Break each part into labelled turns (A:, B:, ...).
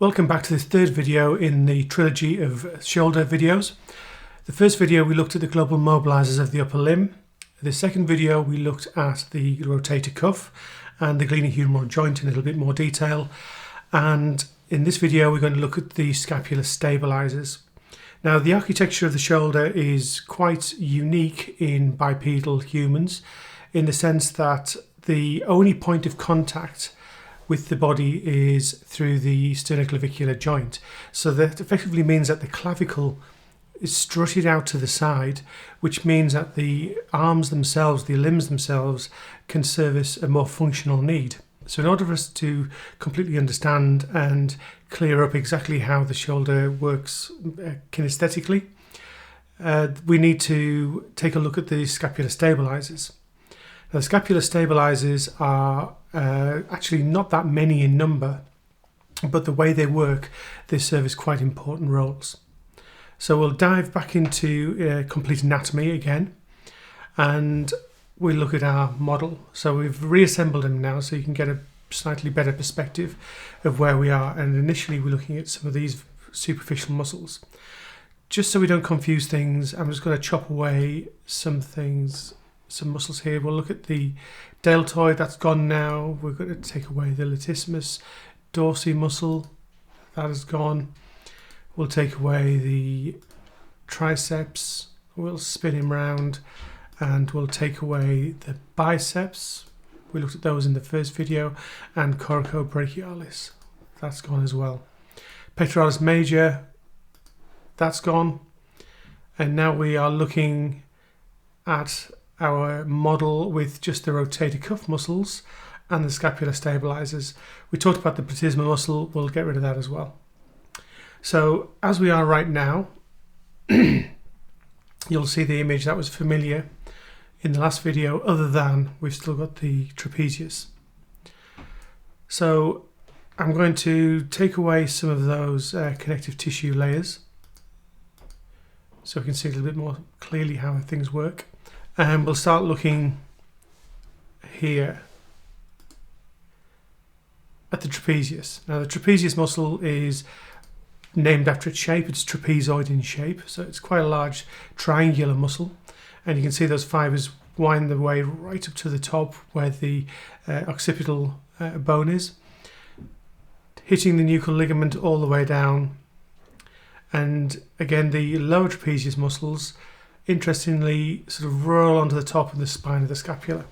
A: Welcome back to this third video in the trilogy of shoulder videos. The first video we looked at the global mobilizers of the upper limb. The second video we looked at the rotator cuff and the glenohumeral joint in a little bit more detail. And in this video we're going to look at the scapula stabilizers. Now the architecture of the shoulder is quite unique in bipedal humans in the sense that the only point of contact with the body is through the sternoclavicular joint. So that effectively means that the clavicle is strutted out to the side, which means that the arms themselves, the limbs themselves, can service a more functional need. So in order for us to completely understand and clear up exactly how the shoulder works kinesthetically, we need to take a look at the scapula stabilizers. Now, the scapula stabilizers are actually not that many in number, but the way they work, they serve quite important roles. So we'll dive back into complete anatomy again, and we'll look at our model. So we've reassembled them now so you can get a slightly better perspective of where we are. And initially we're looking at some of these superficial muscles. Just so we don't confuse things, I'm just going to chop away some muscles here. We'll look at the deltoid, that's gone now. We're going to take away the latissimus dorsi muscle, that has gone. We'll take away the triceps, we'll spin him round, and we'll take away the biceps. We looked at those in the first video, and coracobrachialis, that's gone as well. Pectoralis major, that's gone. And now we are looking at our model with just the rotator cuff muscles and the scapula stabilizers. We talked about the platysma muscle, we'll get rid of that as well. So as we are right now, you'll see the image that was familiar in the last video, other than we've still got the trapezius. So I'm going to take away some of those connective tissue layers so we can see a little bit more clearly how things work. And we'll start looking here at the trapezius. Now the trapezius muscle is named after its shape. It's trapezoid in shape, so it's quite a large triangular muscle, and you can see those fibers wind their way right up to the top where the occipital bone is, hitting the nuchal ligament all the way down. And again, the lower trapezius muscles interestingly sort of roll onto the top of the spine of the scapula.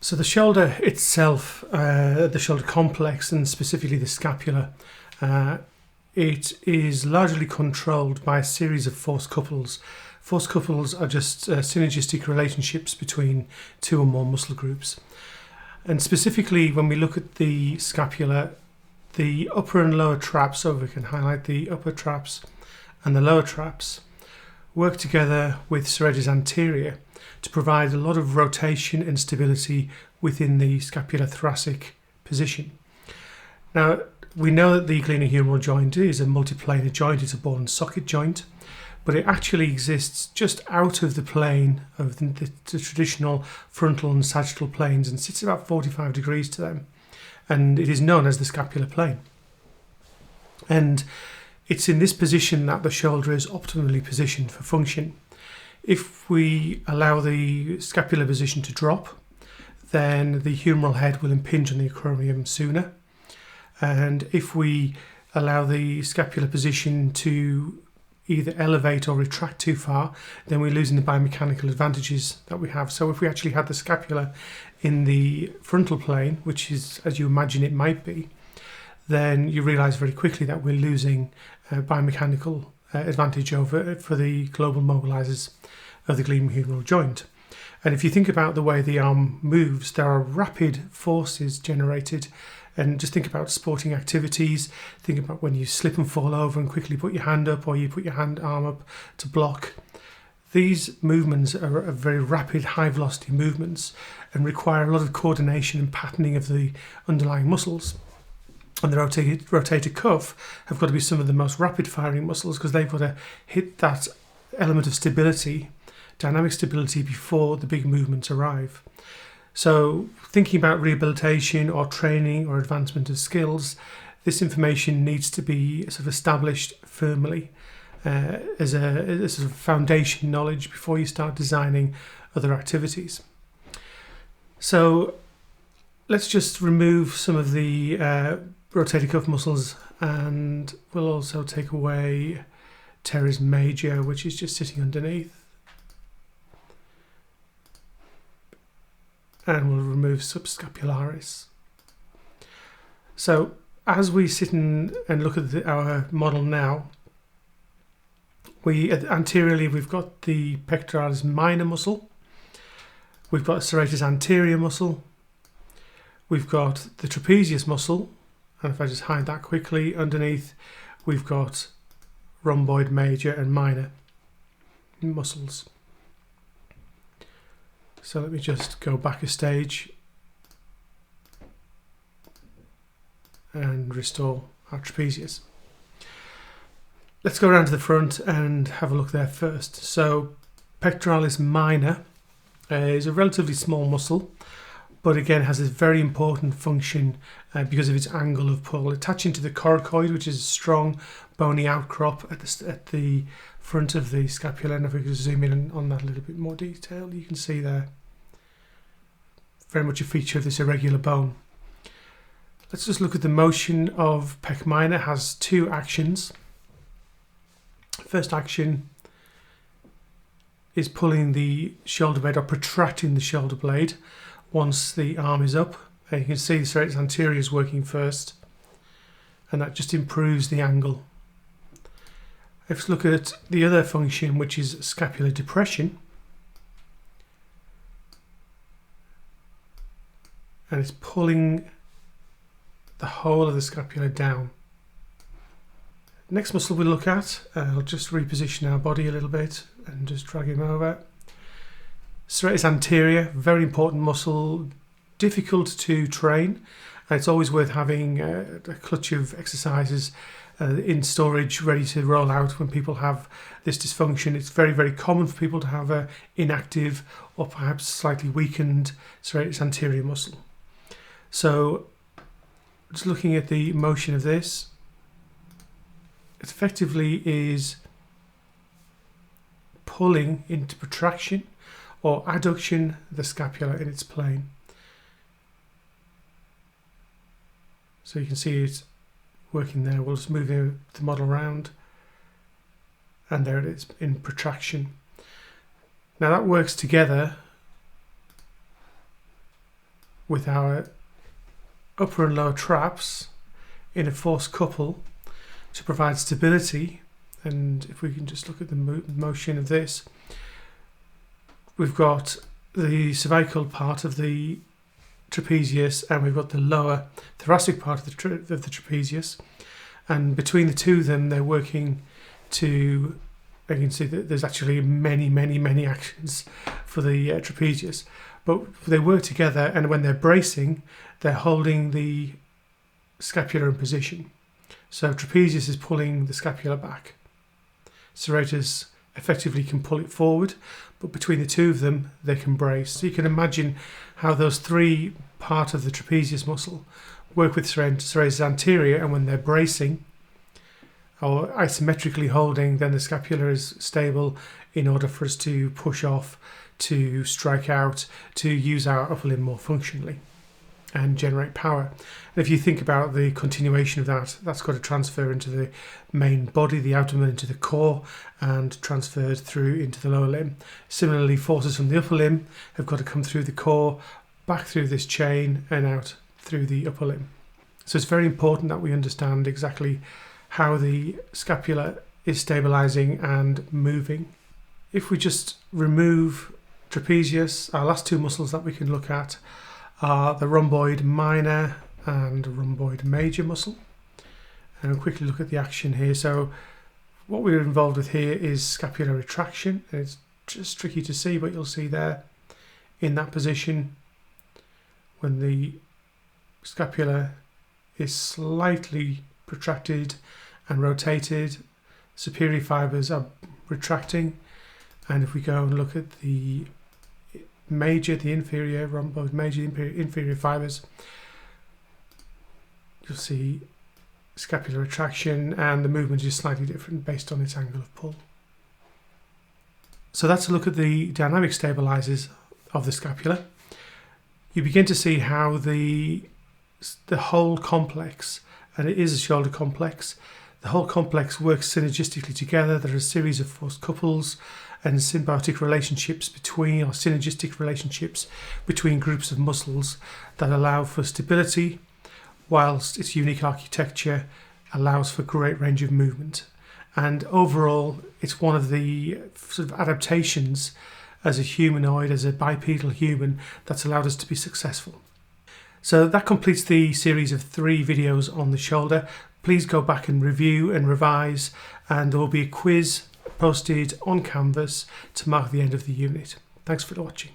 A: So the shoulder itself, the shoulder complex, and specifically the scapula, it is largely controlled by a series of force couples. Force couples are just synergistic relationships between two or more muscle groups. And specifically when we look at the scapula, the upper and lower traps, so we can highlight the upper traps and the lower traps, work together with serratus anterior to provide a lot of rotation and stability within the scapulothoracic position. Now, we know that the glenohumeral joint is a multiplanar joint, it's a ball and socket joint, but it actually exists just out of the plane of the traditional frontal and sagittal planes and sits about 45 degrees to them, and it is known as the scapular plane. And it's in this position that the shoulder is optimally positioned for function. If we allow the scapular position to drop, then the humeral head will impinge on the acromion sooner. And if we allow the scapular position to either elevate or retract too far, then we're losing the biomechanical advantages that we have. So if we actually had the scapula in the frontal plane, which is as you imagine it might be, then you realize very quickly that we're losing biomechanical advantage for the global mobilizers of the glenohumeral joint. And if you think about the way the arm moves, there are rapid forces generated. And just think about sporting activities. Think about when you slip and fall over and quickly put your hand up, or you put your arm up to block. These movements are very rapid, high velocity movements and require a lot of coordination and patterning of the underlying muscles. And the rotator cuff have got to be some of the most rapid firing muscles because they've got to hit that element of stability, dynamic stability, before the big movements arrive. So thinking about rehabilitation or training or advancement of skills, this information needs to be sort of established firmly as a sort of foundation knowledge before you start designing other activities. So let's just remove some of the rotator cuff muscles, and we'll also take away teres major, which is just sitting underneath, and we'll remove subscapularis. So as we sit and look at our model now, anteriorly we've got the pectoralis minor muscle, we've got serratus anterior muscle, we've got the trapezius muscle, and if I just hide that quickly, underneath we've got rhomboid major and minor muscles. So let me just go back a stage and restore our trapezius. Let's go around to the front and have a look there first. So pectoralis minor is a relatively small muscle, but again has a very important function because of its angle of pull. Attaching to the coracoid, which is a strong bony outcrop at the front of the scapula, and if we could zoom in on that a little bit more detail, you can see there, very much a feature of this irregular bone. Let's just look at the motion of pec minor. It has two actions. First action is pulling the shoulder blade or protracting the shoulder blade once the arm is up. And you can see the serratus anterior is working first, and that just improves the angle. Let's look at the other function, which is scapular depression. And it's pulling the whole of the scapula down. Next muscle we look at, I'll just reposition our body a little bit and just drag him over. Serratus anterior, very important muscle, difficult to train. It's always worth having a clutch of exercises in storage ready to roll out when people have this dysfunction. It's very, very common for people to have an inactive or perhaps slightly weakened serratus anterior muscle. So just looking at the motion of this, it effectively is pulling into protraction or adduction the scapula in its plane. So you can see it working there. We'll just move the model around, and there it is in protraction. Now that works together with our upper and lower traps in a force couple to provide stability. And if we can just look at the motion of this, we've got the cervical part of the trapezius, and we've got the lower thoracic part of the trapezius, and between the two of them they're working to, you can see that there's actually many actions for the trapezius, but they work together, and when they're bracing they're holding the scapula in position. So trapezius is pulling the scapula back, serratus effectively can pull it forward, but between the two of them they can brace. So you can imagine how those three parts of the trapezius muscle work with serratus anterior, and when they're bracing or isometrically holding, then the scapula is stable in order for us to push off, to strike out, to use our upper limb more functionally and generate power. And if you think about the continuation of that, that's got to transfer into the main body, the abdomen, into the core, and transferred through into the lower limb. Similarly, forces from the upper limb have got to come through the core, back through this chain, and out through the upper limb. So it's very important that we understand exactly how the scapula is stabilizing and moving. If we just remove trapezius, our last two muscles that we can look at are the rhomboid minor and rhomboid major muscle. And we'll quickly look at the action here. So what we're involved with here is scapular retraction. And it's just tricky to see, but you'll see there in that position when the scapula is slightly protracted and rotated, superior fibers are retracting. And if we go and look at the major, the inferior, rhomboid major, inferior fibers, you'll see scapular retraction, and the movement is slightly different based on its angle of pull. So that's a look at the dynamic stabilizers of the scapula. You begin to see how the whole complex, and it is a shoulder complex, the whole complex works synergistically together. There are a series of force couples and symbiotic relationships between, or synergistic relationships between groups of muscles that allow for stability, whilst its unique architecture allows for great range of movement. And overall, it's one of the sort of adaptations as a humanoid, as a bipedal human, that's allowed us to be successful. So that completes the series of 3 videos on the shoulder. Please go back and review and revise, and there will be a quiz posted on Canvas to mark the end of the unit. Thanks for watching.